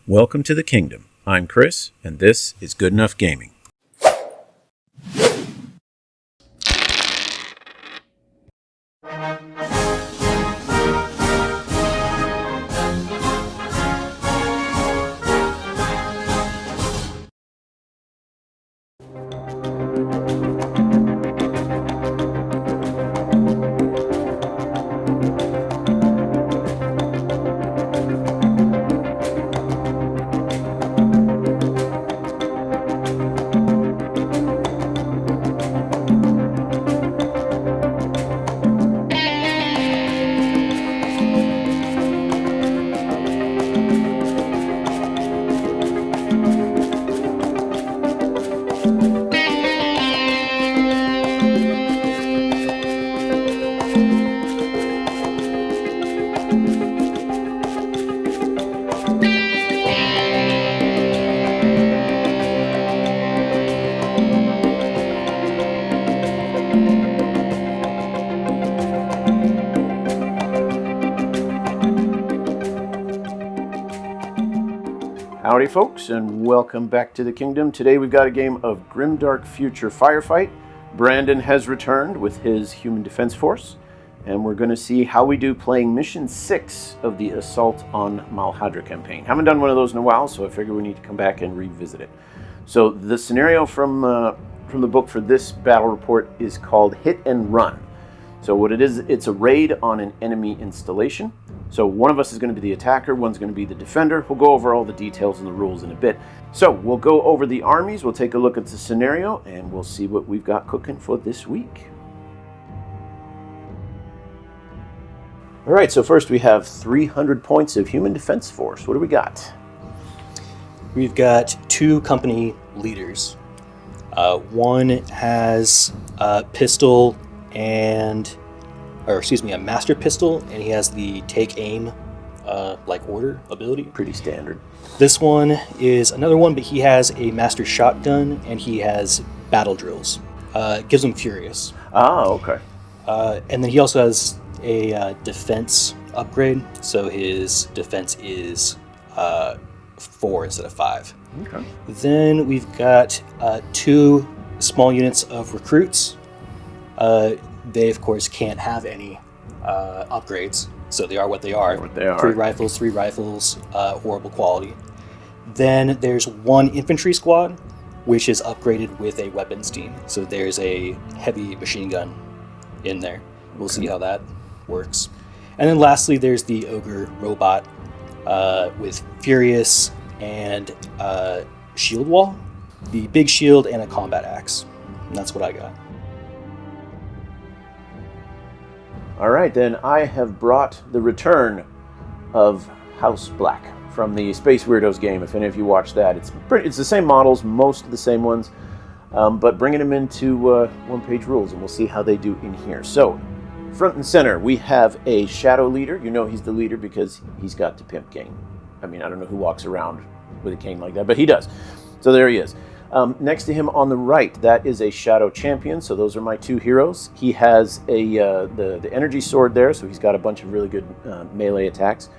Welcome to the Kingdom. I'm Chris, and this is Good Enough Gaming. Howdy folks, and welcome back to the Kingdom. Today we've got a game of Grimdark Future Firefight. Brandon has returned with his Human Defense Force, and we're going to see how we do playing Mission 6 of the Assault on Malhadra campaign. Haven't done one of those in a while, so I figure we need to come back and revisit it. So the scenario from the book for this battle report is called Hit and Run. So what it is, it's a raid on an enemy installation. So one of us is going to be the attacker, one's going to be the defender. We'll go over all the details and the rules in a bit. So we'll go over the armies, we'll take a look at the scenario, and we'll see what we've got cooking for this week. All right, so first we have 300 points of Human Defense Force. What do we got? We've got two company leaders. One has a pistol a master pistol, and he has the take aim like order ability. Pretty standard. This one is another one, but he has a master shotgun and he has battle drills. Gives him furious. Ah, okay. And then he also has a defense upgrade, so his defense is 4 instead of 5. Okay. Then we've got 2 small units of recruits. They, of course, can't have any upgrades, so they are what they are. 3 rifles, horrible quality. Then there's 1 infantry squad, which is upgraded with a weapons team. So there's a heavy machine gun in there. We'll see how that works. And then lastly, there's the ogre robot with furious and shield wall, the big shield, and a combat axe. And that's what I got. All right, then I have brought the return of House Black from the Space Weirdos game. If any of you watched that, it's the same models, most of the same ones, but bringing them into OnePageRules, and we'll see how they do in here. So, front and center, we have a Shadow Leader. You know he's the leader because he's got the pimp cane. I mean, I don't know who walks around with a cane like that, but he does. So there he is. Next to him on the right, that is a Shadow Champion, so those are my 2 heroes. He has the energy sword there, so he's got a bunch of really good melee attacks.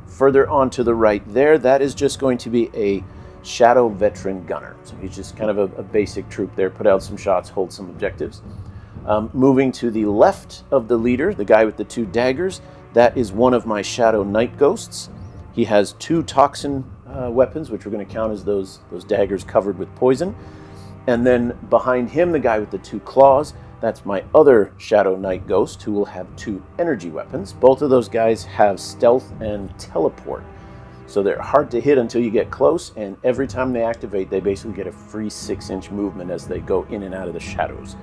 Further on to the right there, that is just going to be a Shadow Veteran Gunner. So he's just kind of a basic troop there, put out some shots, hold some objectives. Moving to the left of the leader, the guy with the 2 daggers, that is one of my Shadow Night Ghosts. He has 2 toxin weapons, which we're going to count as those daggers covered with poison. And then behind him, the guy with the 2 claws, that's my other Shadow Knight Ghost, who will have 2 energy weapons. Both of those guys have stealth and teleport. So they're hard to hit until you get close, and every time they activate, they basically get a free 6-inch movement as they go in and out of the shadows.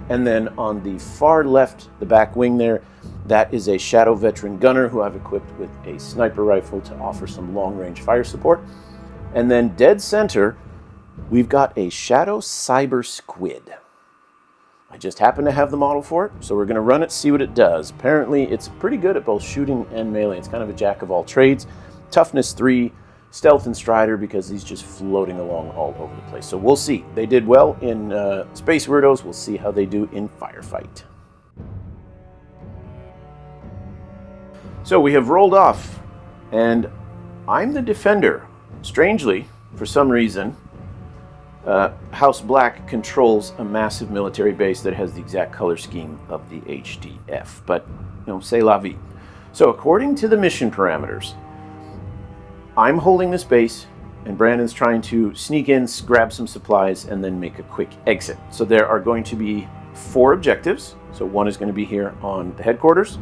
And then on the far left, the back wing there, that is a Shadow Veteran Gunner who I've equipped with a sniper rifle to offer some long-range fire support. And then dead center, we've got a Shadow Cyber Squid. I just happen to have the model for it, so we're going to run it, see what it does. Apparently, it's pretty good at both shooting and melee. It's kind of a jack of all trades. Toughness 3, stealth and strider, because he's just floating along all over the place. So we'll see. They did well in Space Weirdos. We'll see how they do in Firefight. So we have rolled off, and I'm the defender. strangely, for some reason, House Black controls a massive military base that has the exact color scheme of the HDF. But, c'est la vie. So according to the mission parameters, I'm holding this base, and Brandon's trying to sneak in, grab some supplies, and then make a quick exit. So there are going to be 4 objectives. So one is going to be here on the headquarters,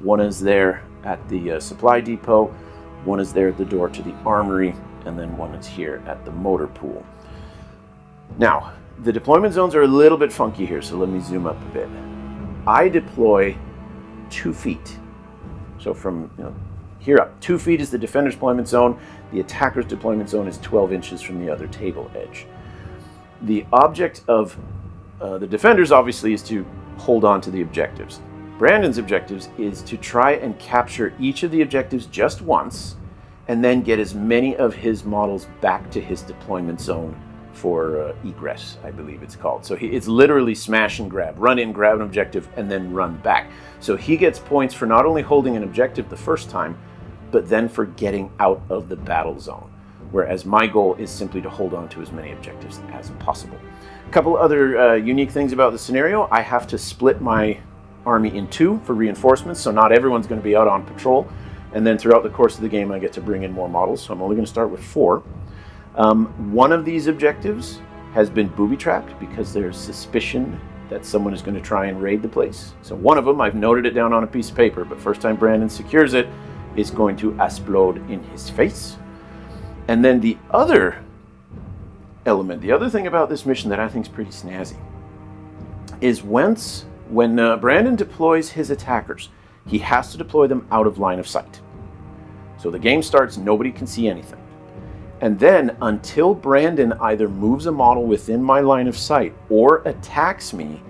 one is there at the supply depot, one is there at the door to the armory, and then one is here at the motor pool. Now, the deployment zones are a little bit funky here, so let me zoom up a bit. I deploy 2 feet. So from here up, 2 feet is the defender's deployment zone. The attacker's deployment zone is 12 inches from the other table edge. The object of the defenders, obviously, is to hold on to the objectives. Brandon's objectives is to try and capture each of the objectives just once, and then get as many of his models back to his deployment zone for egress, I believe it's called. So it's literally smash and grab. Run in, grab an objective, and then run back. So he gets points for not only holding an objective the first time, but then for getting out of the battle zone. Whereas my goal is simply to hold on to as many objectives as possible. A couple other unique things about the scenario. I have to split my army in 2 for reinforcements, so not everyone's going to be out on patrol. And then throughout the course of the game, I get to bring in more models, so I'm only going to start with 4. One of these objectives has been booby-trapped because there's suspicion that someone is going to try and raid the place. So one of them, I've noted it down on a piece of paper, but first time Brandon secures it, it's going to explode in his face. And then the other element, the other thing about this mission that I think is pretty snazzy, is when Brandon deploys his attackers, he has to deploy them out of line of sight. So the game starts, nobody can see anything. And then, until Brandon either moves a model within my line of sight or attacks me,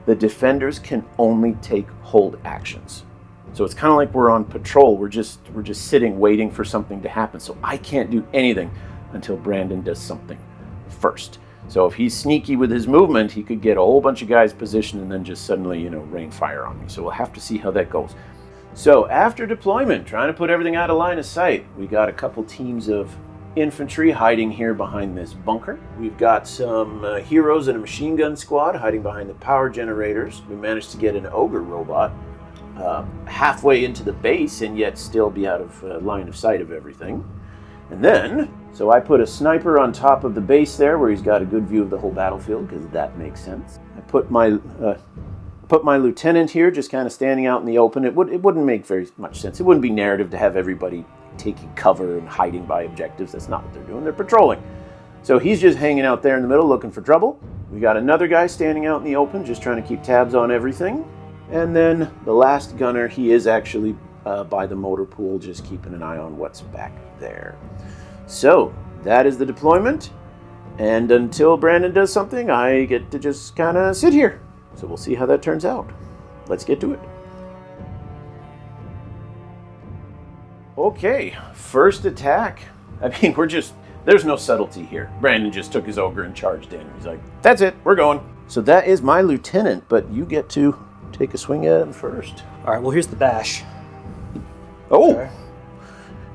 the defenders can only take hold actions. So it's kind of like we're on patrol. We're just sitting, waiting for something to happen. So I can't do anything until Brandon does something first. So if he's sneaky with his movement, he could get a whole bunch of guys positioned and then just suddenly, rain fire on me. So we'll have to see how that goes. So after deployment, trying to put everything out of line of sight, we got a couple teams of infantry hiding here behind this bunker. We've got some heroes and a machine gun squad hiding behind the power generators. We managed to get an ogre robot halfway into the base and yet still be out of line of sight of everything. And then, so I put a sniper on top of the base there where he's got a good view of the whole battlefield, because that makes sense. I put my lieutenant here just kind of standing out in the open. It wouldn't make very much sense. It wouldn't be narrative to have everybody taking cover and hiding by objectives. That's not what they're doing. They're patrolling. So he's just hanging out there in the middle looking for trouble. We got another guy standing out in the open just trying to keep tabs on everything. And then the last gunner, he is actually by the motor pool, just keeping an eye on what's back there. So that is the deployment. And until Brandon does something, I get to just kind of sit here. So we'll see how that turns out. Let's get to it. Okay, first attack. I mean, there's no subtlety here. Brandon just took his ogre and charged in. He's like, that's it, we're going. So that is my lieutenant, but you get to take a swing at him first. All right, well, here's the bash. Oh, okay.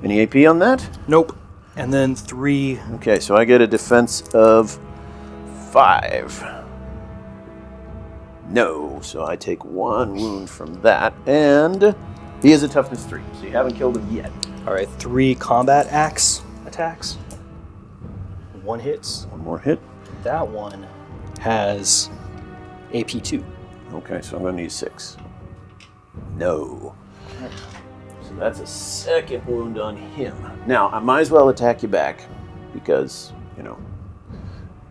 Any AP on that? Nope. And then 3. Okay, so I get a defense of 5. No, so I take 1 wound from that, and he is a toughness 3, so you haven't killed him yet. All right, 3 combat axe attacks. 1 hits. 1 more hit. That one has AP 2. Okay, so I'm going to need 6. No. So that's a 2nd wound on him. Now, I might as well attack you back because,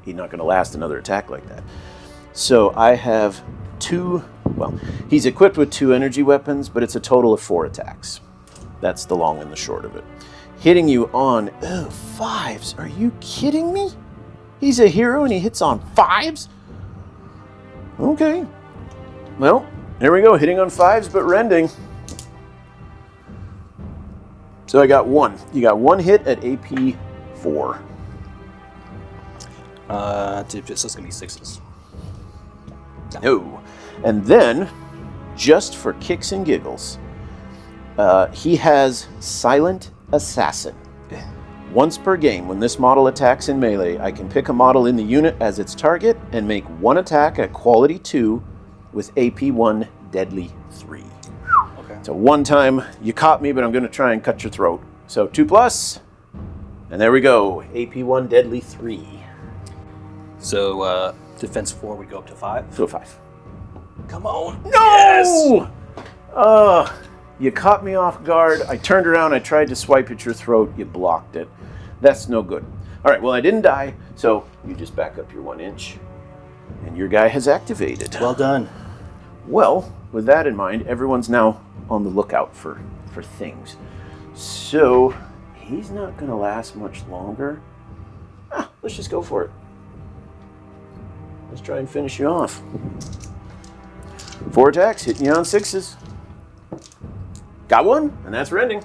he's not going to last another attack like that. So I have 2, he's equipped with 2 energy weapons, but it's a total of 4 attacks. That's the long and the short of it. Hitting you on 5s. Are you kidding me? He's a hero and he hits on 5s? Okay. Well, here we go. Hitting on 5s, but rending. So I got 1. You got 1 hit at AP 4. So it's going to be 6s. No. And then, just for kicks and giggles, he has Silent Assassin. Once per game, when this model attacks in melee, I can pick a model in the unit as its target and make one attack at quality 2 with AP 1, deadly 3. Okay. So one time, you caught me, but I'm going to try and cut your throat. So 2+, and there we go. AP 1, deadly 3. So defense 4 would go up to 5? So 5. Come on. No! Yes! You caught me off guard. I turned around, I tried to swipe at your throat, you blocked it. That's no good. All right, well, I didn't die, so you just back up your 1 inch, and your guy has activated. Well done. Well, with that in mind, everyone's now on the lookout for things. So, he's not going to last much longer. Let's just go for it. Let's try and finish you off. 4 attacks, hitting you on 6s. Got 1, and that's rending.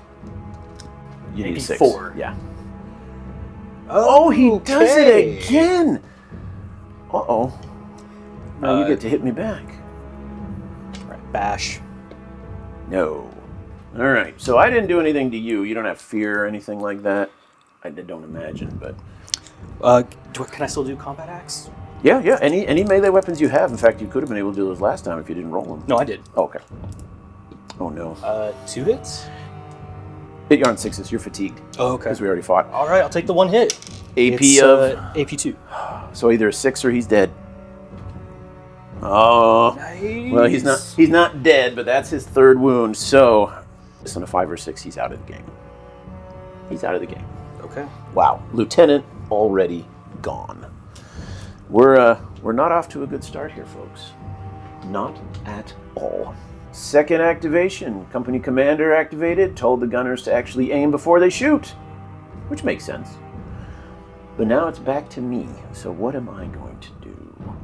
You need a 6. 4. Yeah. Oh, he does it again! Uh-oh. Now you get to hit me back. All right, bash. No. All right, so I didn't do anything to you. You don't have fear or anything like that. I don't imagine, but... Can I still do combat axe? Yeah. Any melee weapons you have. In fact, you could have been able to do those last time if you didn't roll them. No, I did. Oh, okay. Oh, no. 2 hits? Hit you on 6s. You're fatigued. Oh, okay. Because we already fought. All right, I'll take the 1 hit. AP it's, of... AP 2. So either a 6 or he's dead. Oh. Nice. Well, he's not dead, but that's his 3rd wound. So, on a 5 or 6, he's out of the game. He's out of the game. Okay. Wow. Lieutenant already gone. We're not off to a good start here, folks. Not at all. 2nd activation. Company commander activated, told the gunners to actually aim before they shoot, which makes sense. But now it's back to me. So what am I going to do?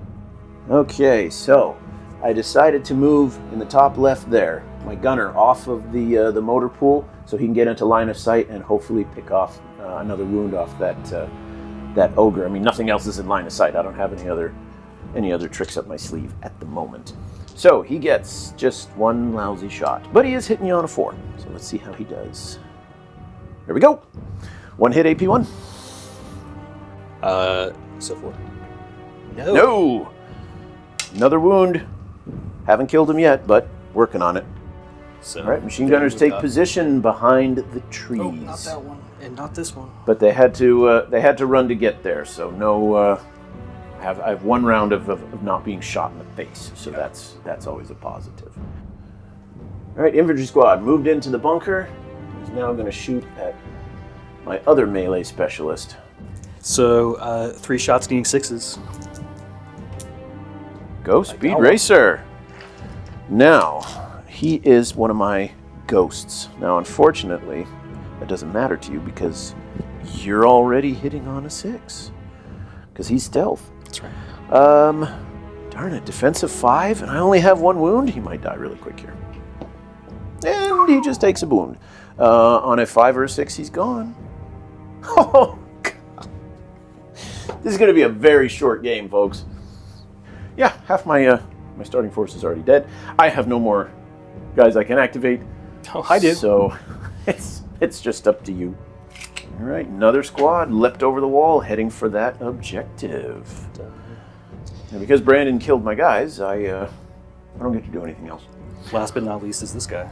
Okay, so I decided to move in the top left there, my gunner off of the motor pool, so he can get into line of sight and hopefully pick off another wound off that ogre. I mean, nothing else is in line of sight. I don't have any other tricks up my sleeve at the moment. So he gets just 1 lousy shot, but he is hitting you on a 4. So let's see how he does. Here we go. 1 hit, AP 1. So 4. No. Another wound. Haven't killed him yet, but working on it. So, all right, machine gunners take position behind the trees. Oh, not that one, and not this one. But they had to run to get there. So no. I have 1 round of not being shot in the face, so that's always a positive. All right, infantry squad moved into the bunker. He's now going to shoot at my other melee specialist. So 3 shots needing 6s. Go Speed Racer. Now, he is one of my ghosts. Now, unfortunately, that doesn't matter to you because you're already hitting on a 6. Because he's stealth. That's right. Darn it, defensive 5, and I only have 1 wound. He might die really quick here. And he just takes a wound. On a 5 or a 6, he's gone. Oh, God. This is going to be a very short game, folks. Yeah, half my starting force is already dead. I have no more guys I can activate. Oh, I do. So it's just up to you. All right, another squad leapt over the wall, heading for that objective. And because Brandon killed my guys, I don't get to do anything else. Last but not least is this guy.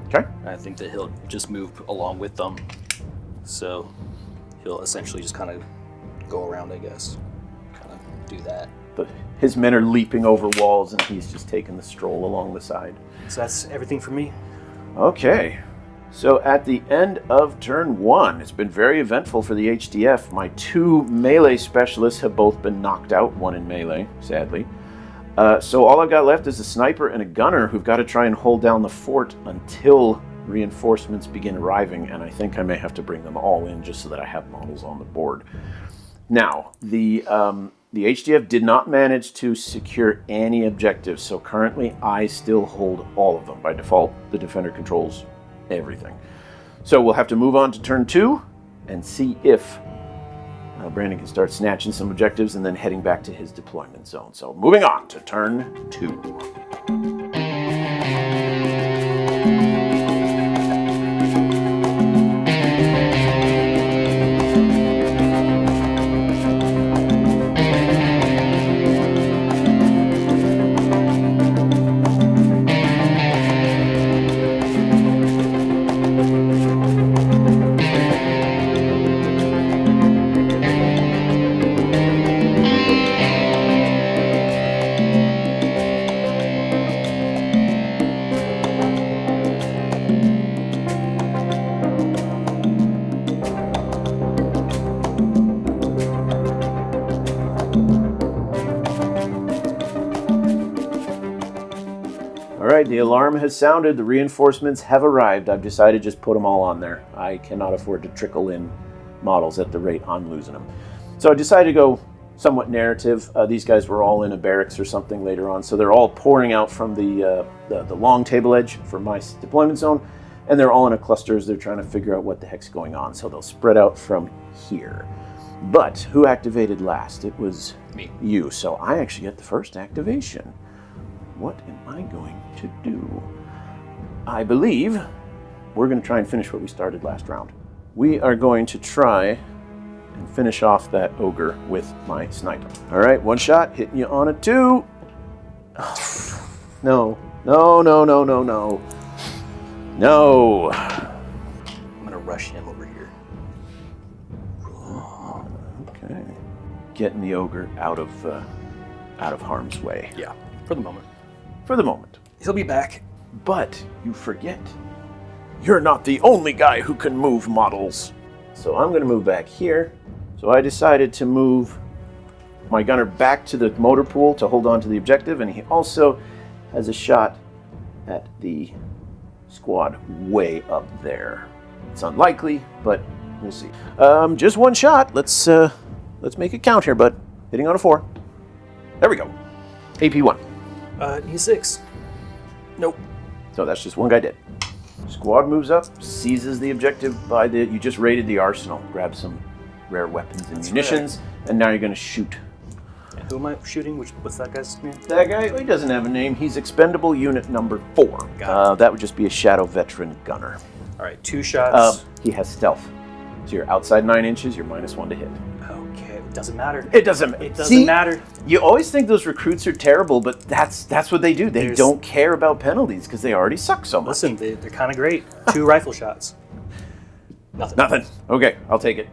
Okay. I think that he'll just move along with them. So he'll essentially just kind of go around, I guess. Kind of do that. But his men are leaping over walls, and he's just taking the stroll along the side. So that's everything for me. Okay. So at the end of turn 1, it's been very eventful for the HDF. My 2 melee specialists have both been knocked out, 1 in melee, sadly. So all I've got left is a sniper and a gunner who've got to try and hold down the fort until reinforcements begin arriving, and I think I may have to bring them all in just so that I have models on the board. Now, the HDF did not manage to secure any objectives, so currently I still hold all of them. By default, the defender controls everything. So we'll have to move on to turn 2 and see if Brandon can start snatching some objectives and then heading back to his deployment zone. So moving on to turn 2. right, the alarm has sounded. The reinforcements have arrived. I've decided just put them all on there. I cannot afford to trickle in models at the rate I'm losing them. So I decided to go somewhat narrative. These guys were all in a barracks or something later on, so they're all pouring out from the long table edge for my deployment zone, and they're all in a cluster as they're trying to figure out what the heck's going on. So they'll spread out from here. But who activated last? It was me. You. So I actually get the first activation. What am I going to do? I believe we're going to try and finish what we started last round. We are going to try and finish off that ogre with my sniper. All right, one shot, hitting you on a 2. Oh, no, no, no, no, no, no. No. I'm going to rush him over here. Okay. Getting the ogre out of harm's way. Yeah, for the moment. For the moment. He'll be back. But you forget, you're not the only guy who can move models. So I'm going to move back here. So I decided to move my gunner back to the motor pool to hold on to the objective, and he also has a shot at the squad way up there. It's unlikely, but we'll see. Just one shot. Let's make it count here, bud. Hitting on a 4. There we go. AP1. He's 6. Nope. So that's just one guy dead. Squad moves up, seizes the objective by the... You just raided the arsenal. Grab some rare weapons and munitions, and now you're going to shoot. And who am I shooting? What's that guy's name? That guy, he doesn't have a name. He's expendable unit number 4. That would just be a shadow veteran gunner. All right, 2 shots. He has stealth. So you're outside 9 inches, you're -1 to hit. Okay, it doesn't matter. It doesn't matter. You always think those recruits are terrible, but that's what they do. They don't care about penalties because they already suck so much. Listen, they're kind of great. 2 rifle shots. Nothing. Okay, I'll take it.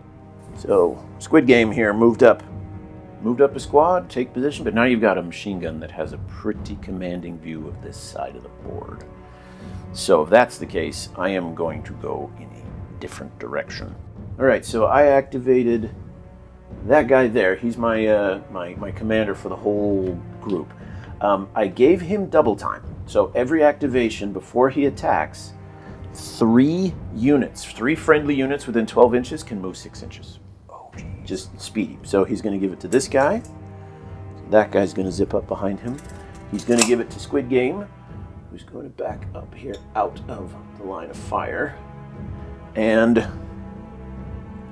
So, Squid Game here, moved up a squad, take position, but now you've got a machine gun that has a pretty commanding view of this side of the board. So if that's the case, I am going to go in a different direction. All right, so I activated that guy there. He's my my commander for the whole group. I gave him double time. So every activation before he attacks, 3 friendly units within 12 inches can move 6 inches. Just speedy. So he's going to give it to this guy. That guy's going to zip up behind him. He's going to give it to Squid Game, who's going to back up here out of the line of fire. And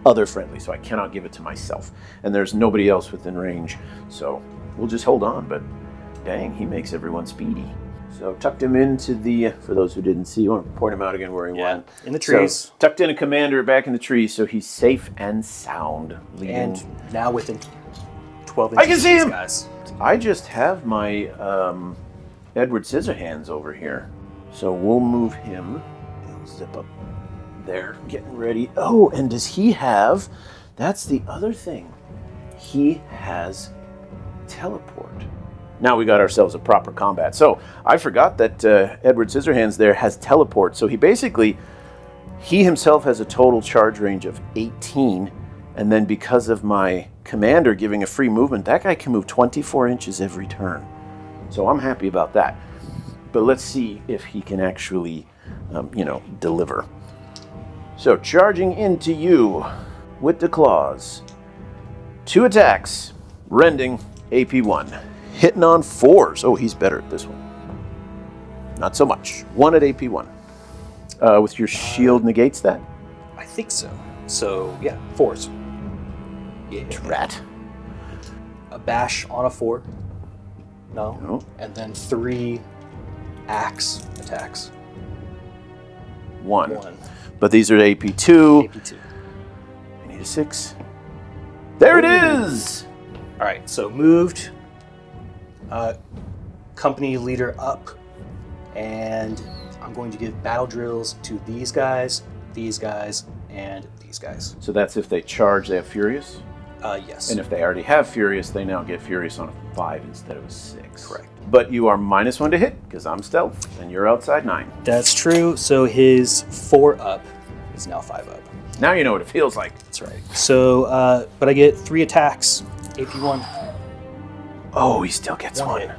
other friendly, so I cannot give it to myself. And there's nobody else within range. So we'll just hold on, but dang, he makes everyone speedy. So tucked him into the, for those who didn't see, you want to point him out again where he went. In the trees. So, tucked in a commander back in the trees, so he's safe and sound. And now within 12 inches I can see him! Guys. I just have my Edward Scissorhands over here. So we'll move him. He'll zip up there, getting ready. Oh, and does he have, that's the other thing. He has teleport. Now we got ourselves a proper combat. So I forgot that Edward Scissorhands there has teleport. So he himself has a total charge range of 18. And then because of my commander giving a free movement, that guy can move 24 inches every turn. So I'm happy about that. But let's see if he can actually, deliver. So charging into you with the claws. 2 attacks, rending AP1. Hitting on 4s. Oh, he's better at this one. Not so much. 1 at AP1. With your shield negates that? I think so. So, yeah, 4s. Yeah. Rat. A bash on a 4. No. And then 3 axe attacks. 1. But these are AP2. AP2. I need a 6. There it is! All right, so moved. Company leader up, and I'm going to give battle drills to these guys, and these guys. So that's if they charge, they have Furious? Yes. And if they already have Furious, they now get Furious on a 5 instead of a 6. Correct. But you are -1 to hit, because I'm stealth, and you're outside 9. That's true, so his 4 up is now 5 up. Now you know what it feels like. That's right. So, but I get 3 attacks, AP1. Oh, he still gets 1.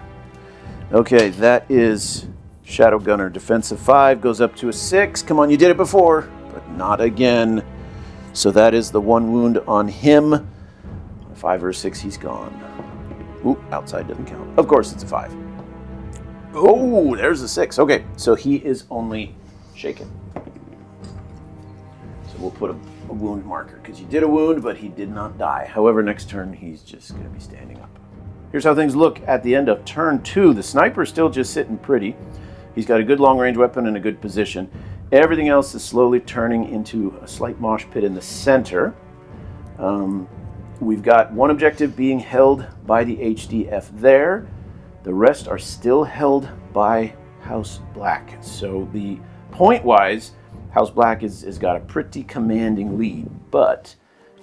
Okay, that is Shadow Gunner, defensive 5, goes up to a 6. Come on, you did it before, but not again. So that is the 1 wound on him. A 5 or a 6, he's gone. Ooh, outside doesn't count. Of course, it's a 5. Oh, there's a 6. Okay, so he is only shaken. So we'll put a wound marker, because you did a wound, but he did not die. However, next turn, he's just going to be standing up. Here's how things look at the end of turn 2. The sniper's still just sitting pretty. He's got a good long-range weapon and a good position. Everything else is slowly turning into a slight mosh pit in the center. We've got one objective being held by the HDF there. The rest are still held by House Black. So the point-wise, House Black has got a pretty commanding lead, but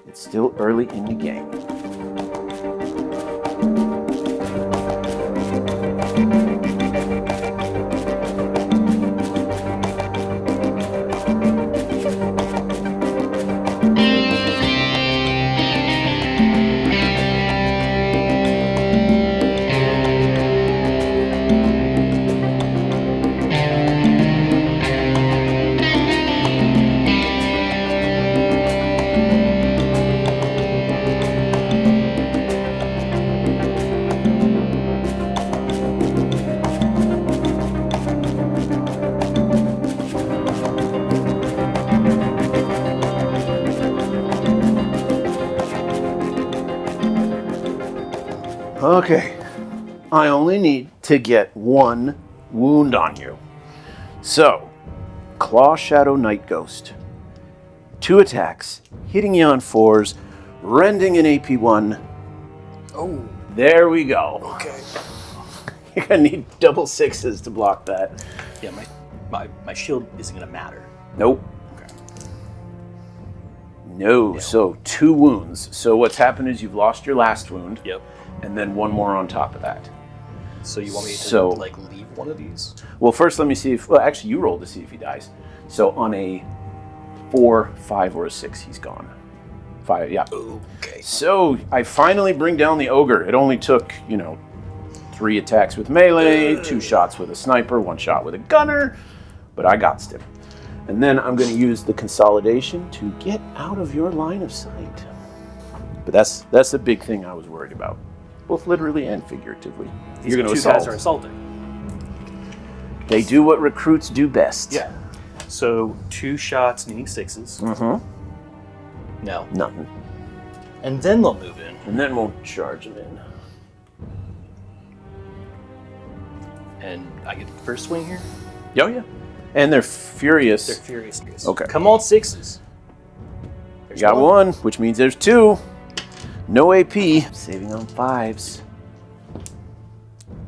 it's still early in the game. Okay, I only need to get 1 wound on you. So, Claw Shadow Night Ghost. 2 attacks, hitting you on 4s, rending an AP1. Oh, there we go. okay. You're gonna need double 6s to block that. Yeah, my shield isn't gonna matter. Nope. Okay. No, Yeah. so 2 wounds. So what's happened is you've lost your last wound. Yep. And then 1 more on top of that. So you want me to like leave one of these? Well, first let me see if, well, actually you roll to see if he dies. So on a 4, 5, or a 6, he's gone. 5, yeah. Okay. So I finally bring down the ogre. It only took, 3 attacks with melee, 2 shots with a sniper, 1 shot with a gunner, but I got him. And then I'm going to use the consolidation to get out of your line of sight. But that's the big thing I was worried about, both literally and figuratively. These You're going to 2 assault. guys are assaulting. They do what recruits do best. Yeah. So 2 shots needing 6s. Mm-hmm. No. Nothing. And then they'll move in. And then we'll charge them in. And I get the first swing here? Oh, yeah. And they're furious. They're furious. Okay. Come on, 6s. You got 1, which means there's 2. No AP. Saving on 5s.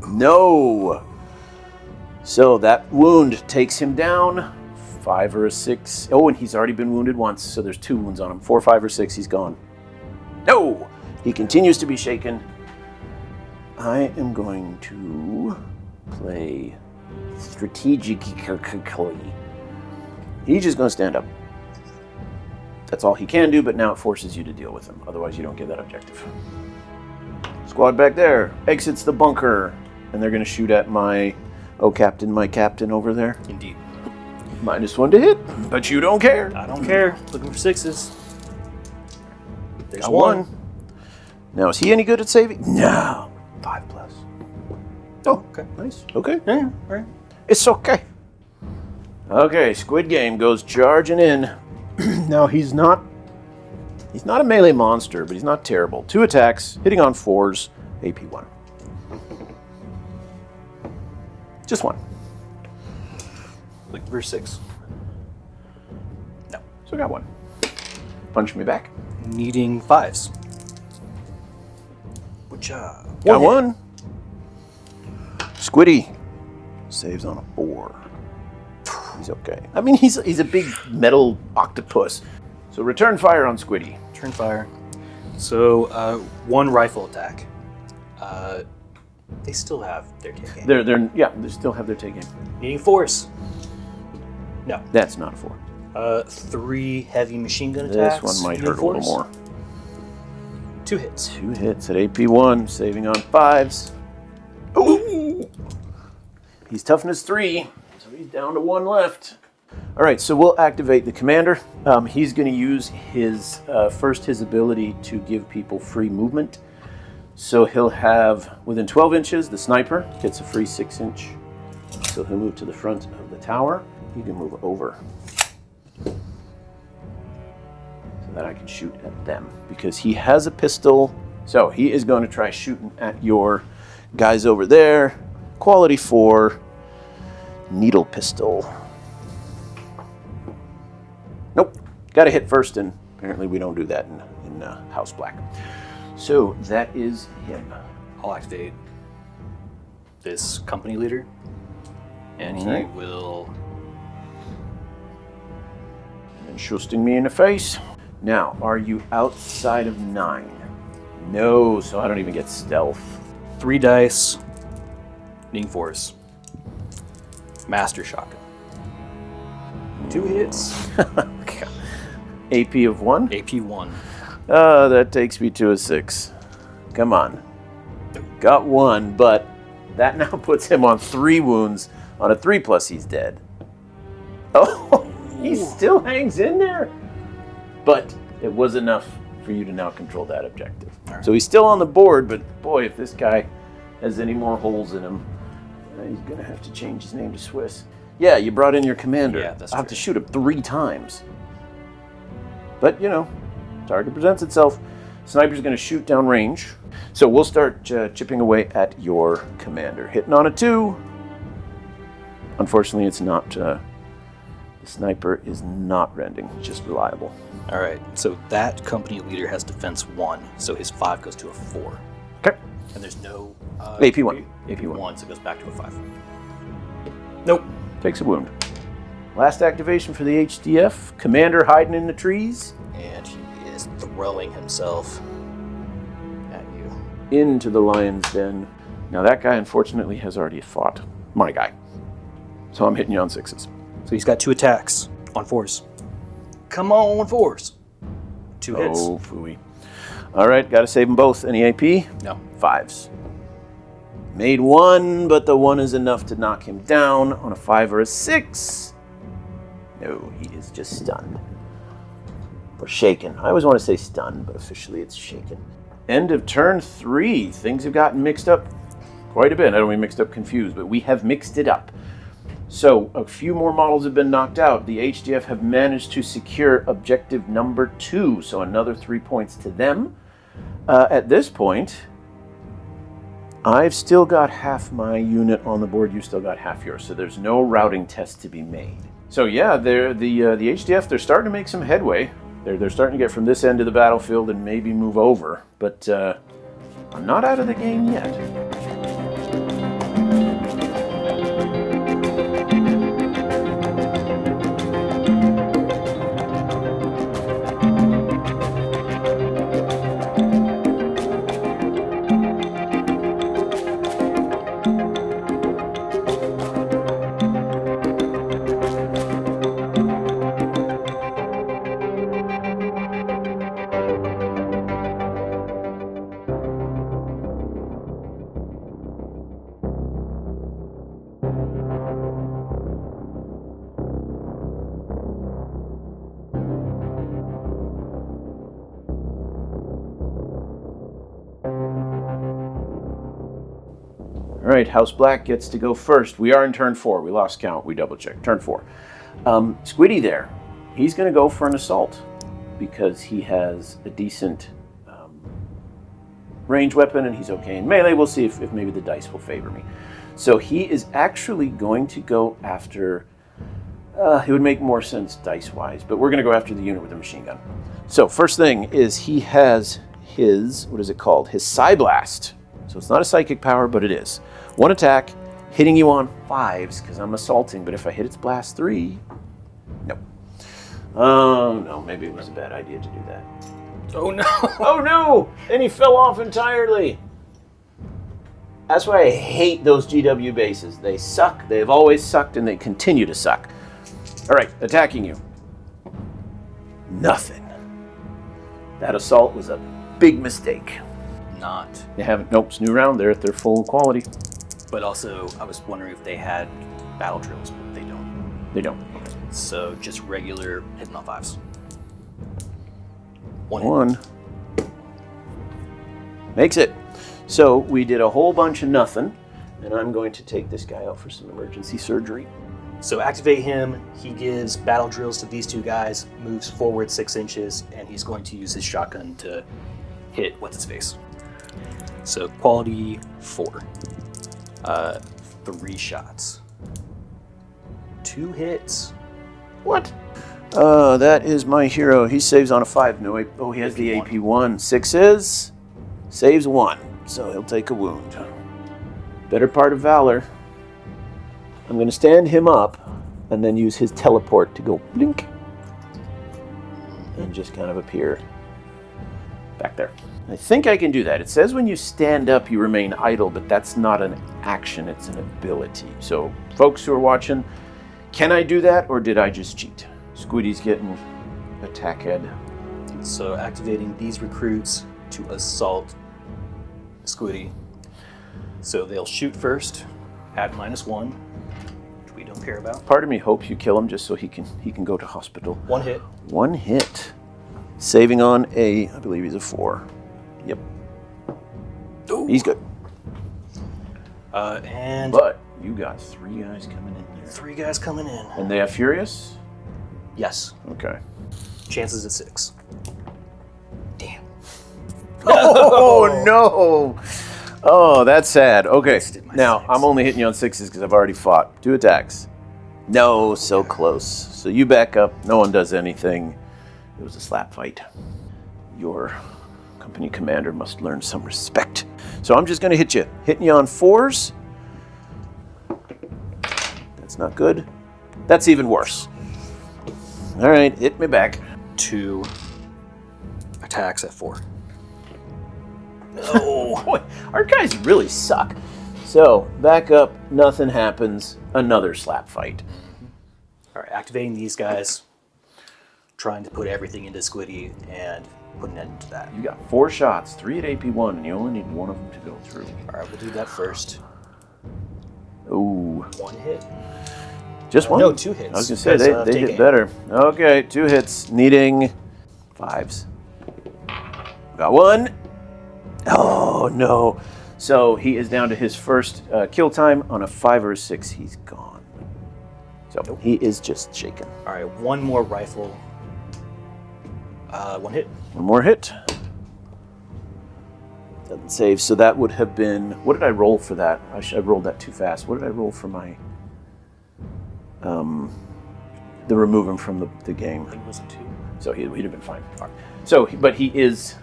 No. So that wound takes him down. 5 or a 6. Oh, and he's already been wounded once, so there's 2 wounds on him. 4, 5, or 6, he's gone. No! He continues to be shaken. I am going to play strategically. He's just going to stand up. That's all he can do, but now it forces you to deal with him. Otherwise, you don't get that objective. Squad back there exits the bunker, and they're going to shoot at my captain over there. Indeed. -1 to hit, but you don't care. I don't care. Looking for 6s. There's Got 1. Now, is he any good at saving? No. 5+. Oh, Okay. nice. Okay. Yeah, all right. It's okay. Okay, Squid Game goes charging in. Now, he's not a melee monster, but he's not terrible. 2 attacks, hitting on 4s, AP1. Just 1. Looking for 6. No. So I got 1. Punch me back. Needing 5s. Good job. Got 1. Squiddy saves on a 4. He's okay. I mean, he's a big metal octopus. So return fire on Squiddy. Turn fire. So 1 rifle attack. They still have their take aim. They still have their take aim. Needing 4s. No. That's not a 4. 3 heavy machine gun attacks. This one might needing hurt a little 4s. more. 2 hits. 2 hits at AP1, saving on 5s. Ooh! He's toughness 3, so he's down to 1 left. All right, so we'll activate the commander. He's going to use his his ability to give people free movement. So he'll have, within 12 inches, the sniper gets a free 6-inch. So he'll move to the front of the tower. You can move over so that I can shoot at them, because he has a pistol. So he is going to try shooting at your guys over there. Quality 4, needle pistol. Nope, got to hit first, and apparently we don't do that in House Black. So that is him. I'll activate this company leader, and he will... And shusting me in the face. Now, are you outside of 9? No, so I don't even get stealth. 3 dice, needing force. Master shotgun. 2 hits. AP of 1? AP 1. That takes me to a 6. Come on. Got 1, but that now puts him on 3 wounds. On a 3+, he's dead. Oh, he still hangs in there. But it was enough for you to now control that objective. Right. So he's still on the board, but boy, if this guy has any more holes in him, he's going to have to change his name to Swiss. Yeah, you brought in your commander. Yeah, that's I'll have to shoot him 3 times. But, you know, target presents itself. Sniper's going to shoot down range. So we'll start chipping away at your commander. Hitting on a 2. Unfortunately, it's not... the sniper is not rending, just reliable. All right, so that company leader has defense 1, so his 5 goes to a 4. Okay. And there's no... AP 1. AP 1, so it goes back to a 5. Nope. Takes a wound. Last activation for the HDF. Commander hiding in the trees. And he is throwing himself at you. Into the lion's den. Now that guy, unfortunately, has already fought my guy. So I'm hitting you on 6s. So he's got 2 attacks on 4s. Come on, 4s. 2 hits. Oh, phooey. All right, got to save them both. Any AP? No. 5s. Made 1, but the 1 is enough to knock him down on a 5 or a 6. No, he is just stunned. Or shaken. I always want to say stunned, but officially it's shaken. End of turn 3. Things have gotten mixed up quite a bit. I don't mean mixed up confused, but we have mixed it up. So a few more models have been knocked out. The HDF have managed to secure objective number 2, so another 3 points to them. At this point, I've still got half my unit on the board. You still got half yours, so there's no routing test to be made. So yeah, the HDF, they're starting to make some headway. They're starting to get from this end of the battlefield and maybe move over, but I'm not out of the game yet. All right, House Black gets to go first. We are in turn 4. We lost count. We double-checked. Turn 4. Squiddy there, he's going to go for an assault because he has a decent range weapon and he's okay in melee. We'll see if maybe the dice will favor me. So he is actually going to go after... it would make more sense dice-wise, but we're going to go after the unit with the machine gun. So first thing is he has his, what is it called? His Psy Blast. So it's not a psychic power, but it is. 1 attack, hitting you on 5s, because I'm assaulting, but if I hit its blast 3, no. Oh, no, maybe it was a bad idea to do that. Oh, no. Oh, no! And he fell off entirely. That's why I hate those GW bases. They suck, they've always sucked, and they continue to suck. All right, attacking you. Nothing. That assault was a big mistake. Not. They haven't. Nope, it's new round. They're at their full quality. But also, I was wondering if they had battle drills, but they don't. They don't. So just regular hitting on 5s. One. Makes it. So we did a whole bunch of nothing, and I'm going to take this guy out for some emergency surgery. So activate him. He gives battle drills to these two guys, moves forward 6 inches, and he's going to use his shotgun to hit what's his face. So quality 4. 3 shots. 2 hits. What? That is my hero. He saves on a 5. No, oh, he has the AP1. 6 saves 1, so he'll take a wound. Better part of Valor. I'm going to stand him up and then use his teleport to go blink and just kind of appear back there. I think I can do that. It says when you stand up, you remain idle, but that's not an action, it's an ability. So, folks who are watching, can I do that, or did I just cheat? Squiddy's getting attack head. So, activating these recruits to assault Squiddy. So, they'll shoot first at -1, which we don't care about. Part of me hopes you kill him just so he can go to hospital. 1 hit. 1 hit. Saving on I believe he's a 4. Yep. Ooh. He's good. And But you got 3 guys coming in there. 3 guys coming in. And they are furious? Yes. Okay. Chances at 6. Damn. Oh, no! Oh, that's sad. Okay. Now, 6. I'm only hitting you on 6s because I've already fought. 2 attacks. No, so close. So you back up. No one does anything. It was a slap fight. Your company commander must learn some respect. So I'm just going to hit you. Hitting you on 4s. That's not good. That's even worse. All right, hit me back. 2 attacks at 4. No. Boy, our guys really suck. So, back up, nothing happens. Another slap fight. All right, activating these guys. Trying to put everything into Squiddy and put an end to that. You got 4 shots, 3 at AP1, and you only need 1 of them to go through. All right, we'll do that first. Ooh. 1 hit. Just 1? No, 2 hits. I was going to say, they hit better. Okay, 2 hits, needing 5s. Got 1. Oh, no. So he is down to his first kill time. On a 5 or a 6, he's gone. So he is just shaken. All right, 1 more rifle. 1 hit. 1 more hit. Doesn't save. So that would have been... What did I roll for that? I rolled that too fast. What did I roll for my... the remove him from the game? I think it was a 2. So he'd have been fine. All right. So, but he is...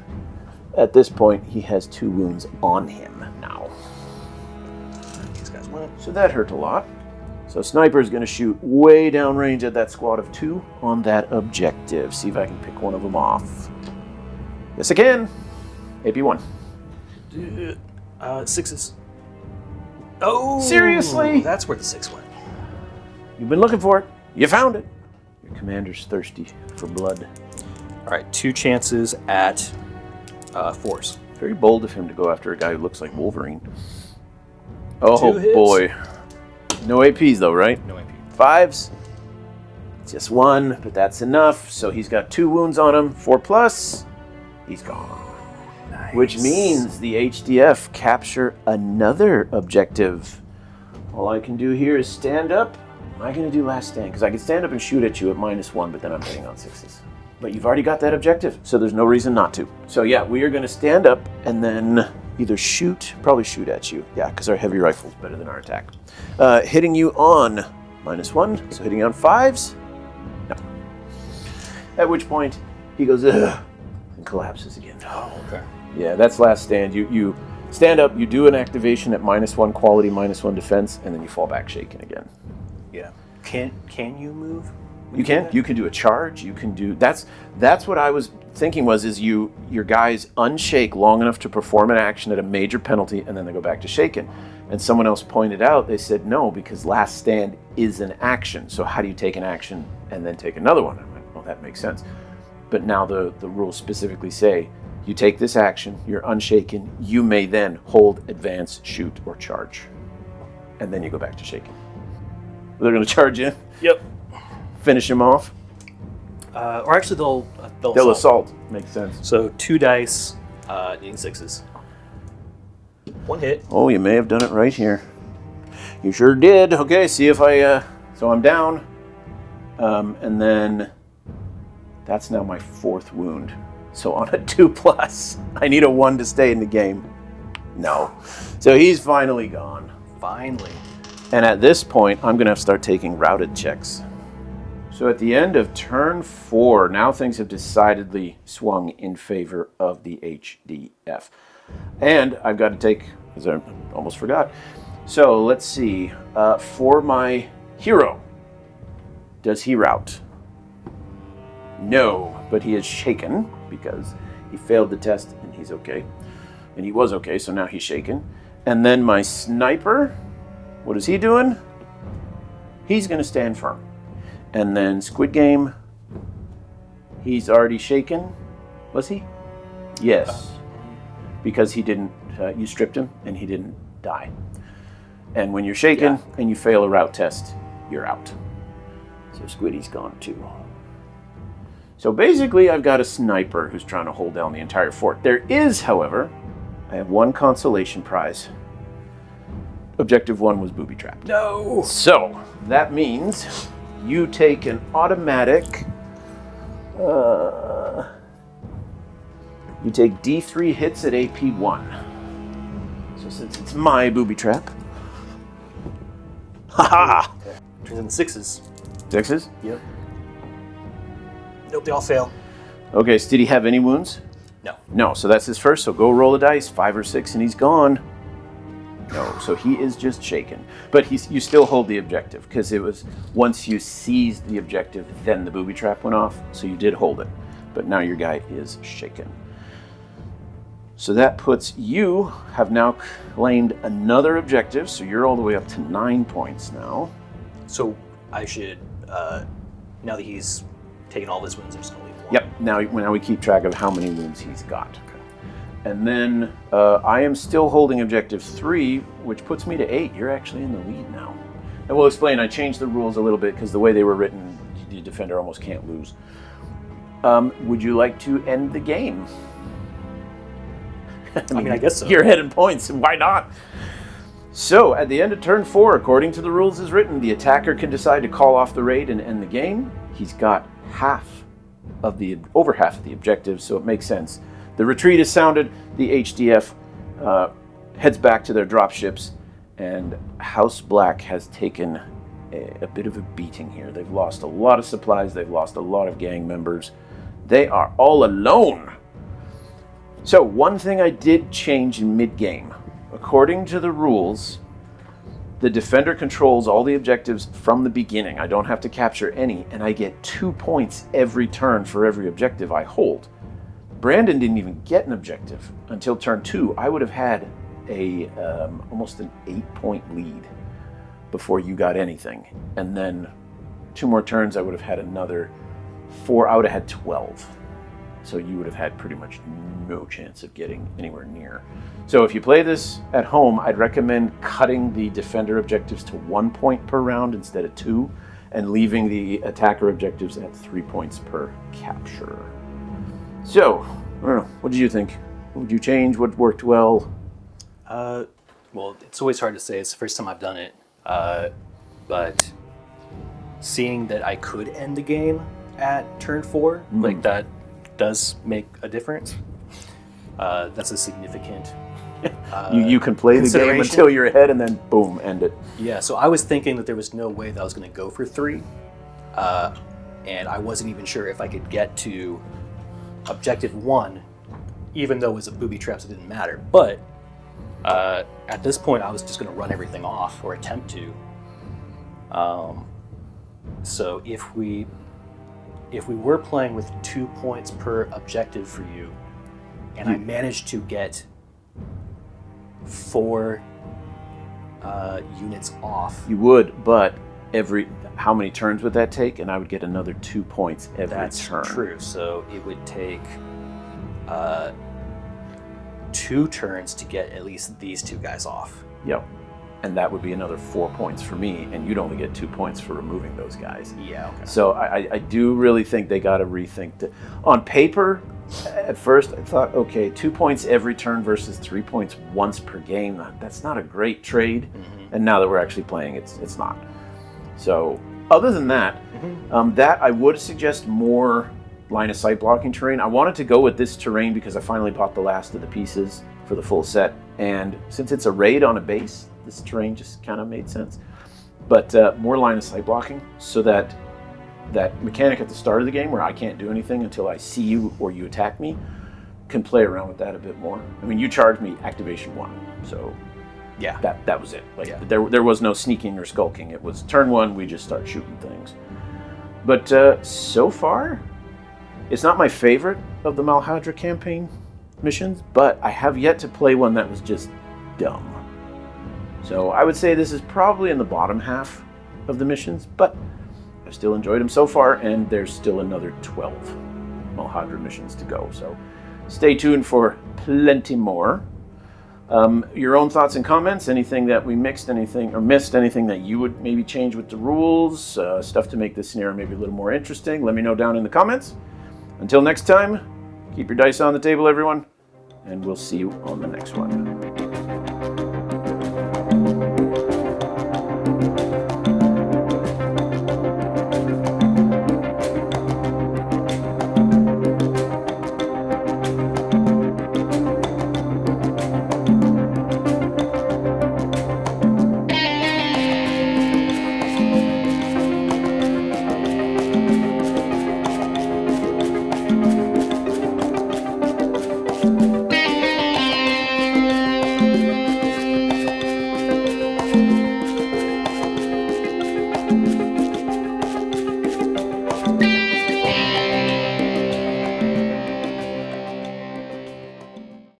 At this point, he has 2 wounds on him now. These guys went. So that hurt a lot. So Sniper is going to shoot way downrange at that squad of 2 on that objective. See if I can pick one of them off. Yes, I can. AP1. 6s. Oh! Seriously? That's where the 6 went. You've been looking for it. You found it. Your commander's thirsty for blood. All right, 2 chances at 4s. Very bold of him to go after a guy who looks like Wolverine. Oh, 2 hits. Boy. No APs, though, right? No AP. 5s. Just 1, but that's enough. So he's got 2 wounds on him. 4+. He's gone. Nice. Which means the HDF capture another objective. All I can do here is stand up. Am I going to do last stand? Because I can stand up and shoot at you at -1, but then I'm hitting on 6s. But you've already got that objective, so there's no reason not to. So yeah, we are going to stand up and then either probably shoot at you. Yeah, because our heavy rifle is better than our attack. Hitting you on -1, so hitting on 5s? No. At which point, he goes, ugh, and collapses again. Oh, okay. Yeah, that's last stand. You stand up, you do an activation at -1 quality, -1 defense, and then you fall back shaken again. Yeah. Can you move? You can. You can do a charge. You can do... That's what I was thinking is your guys unshake long enough to perform an action at a major penalty, and then they go back to shaken. And someone else pointed out, they said, no, because last stand is an action. So how do you take an action and then take another one? I'm like, well, that makes sense. But now the rules specifically say, you take this action, you're unshaken, you may then hold, advance, shoot, or charge. and then you go back to shaking. They're going to charge in. Yep. Finish him off. Or actually, They'll assault. Makes sense. So 2 dice, needing 6s. 1 hit. Oh, you may have done it right here. You sure did. Okay, see if I... so I'm down. And then that's now my 4th wound. So on a 2+, I need a 1 to stay in the game. No. So he's finally gone. Finally. And at this point, I'm going to have to start taking routed checks. So at the end of turn 4, now things have decidedly swung in favor of the HDF. And I've got to take, as I almost forgot. So let's see. For my hero, does he rout? No, but he is shaken because he failed the test and he's okay. And he was okay, so now he's shaken. And then my sniper, what is he doing? He's going to stand firm. And then Squid Game, he's already shaken. Was he? Yes. Because he didn't, you stripped him and he didn't die. And when you're shaken and you fail a route test, you're out. So Squiddy's gone too. So basically I've got a sniper who's trying to hold down the entire fort. There is, however, I have 1 consolation prize. Objective 1 was booby trapped. No! So that means you take an automatic, you take D3 hits at AP1. So since it's my booby trap, haha! Turns into 6s. 6s? Yep. Nope, they all fail. Okay, so did he have any wounds? No. No, so that's his first, so go roll a dice, 5 or 6, and he's gone. No, so he is just shaken. But you still hold the objective, because it was once you seized the objective, then the booby trap went off, so you did hold it. But now your guy is shaken. So that puts you, have now claimed another objective, so you're all the way up to 9 points now. So I should, now that he's taken all of his wounds, I'm just going to leave 1. Yep, now we keep track of how many wounds he's got. And then I am still holding objective 3, which puts me to 8. You're actually in the lead now. And we'll explain, I changed the rules a little bit because the way they were written, the defender almost can't lose. Would you like to end the game? I mean, I guess so. You're ahead in points, why not? So, at the end of turn 4, according to the rules as written, the attacker can decide to call off the raid and end the game. He's got over half of the objectives, so it makes sense. The retreat is sounded, the HDF heads back to their dropships, and House Black has taken a bit of a beating here. They've lost a lot of supplies, they've lost a lot of gang members. They are all alone. So, one thing I did change in mid-game. According to the rules, the defender controls all the objectives from the beginning. I don't have to capture any, and I get 2 points every turn for every objective I hold. Brandon didn't even get an objective until turn 2. I would have had almost an 8-point lead before you got anything. And then 2 more turns, I would have had another 4. I would have had 12. So you would have had pretty much no chance of getting anywhere near. So if you play this at home, I'd recommend cutting the defender objectives to 1 point per round instead of 2, and leaving the attacker objectives at 3 points per capture. So, I don't know, what did you think? What would you change? What worked well? Well, it's always hard to say. It's the first time I've done it. But seeing that I could end the game at turn 4, like that does make a difference. That's a significant you can play the game until you're ahead and then boom, end it. Yeah, so I was thinking that there was no way that I was going to go for 3. And I wasn't even sure if I could get to objective 1, even though it was a booby trap, so it didn't matter. But at this point, I was just going to run everything off, or attempt to. So if we were playing with 2 points per objective for you, and I managed to get 4 units off. You would, but how many turns would that take? And I would get another 2 points every turn. That's true. So it would take 2 turns to get at least these 2 guys off. Yep. and that would be another 4 points for me, and you'd only get 2 points for removing those guys. Yeah, okay. So I do really think they got to rethink. On paper, at first I thought, okay, 2 points every turn versus 3 points once per game. That's not a great trade. And now that we're actually playing, it's not. So other than that, that I would suggest more line of sight blocking terrain. I wanted to go with this terrain because I finally bought the last of the pieces for the full set, and since it's a raid on a base, this terrain just kind of made sense. But more line of sight blocking, so that mechanic at the start of the game where I can't do anything until I see you or you attack me, can play around with that a bit more. I mean, you charged me activation 1, so yeah, that was it. Like there was no sneaking or skulking. It was turn 1, we just start shooting things. But so far, it's not my favorite of the Malhadra campaign missions, but I have yet to play one that was just dumb. So I would say this is probably in the bottom half of the missions, but I've still enjoyed them so far, and there's still another 12 Malhadra missions to go. So stay tuned for plenty more. Your own thoughts and comments, anything that we missed, anything that you would maybe change with the rules, stuff to make this scenario maybe a little more interesting, let me know down in the comments. Until next time, keep your dice on the table, everyone, and we'll see you on the next one.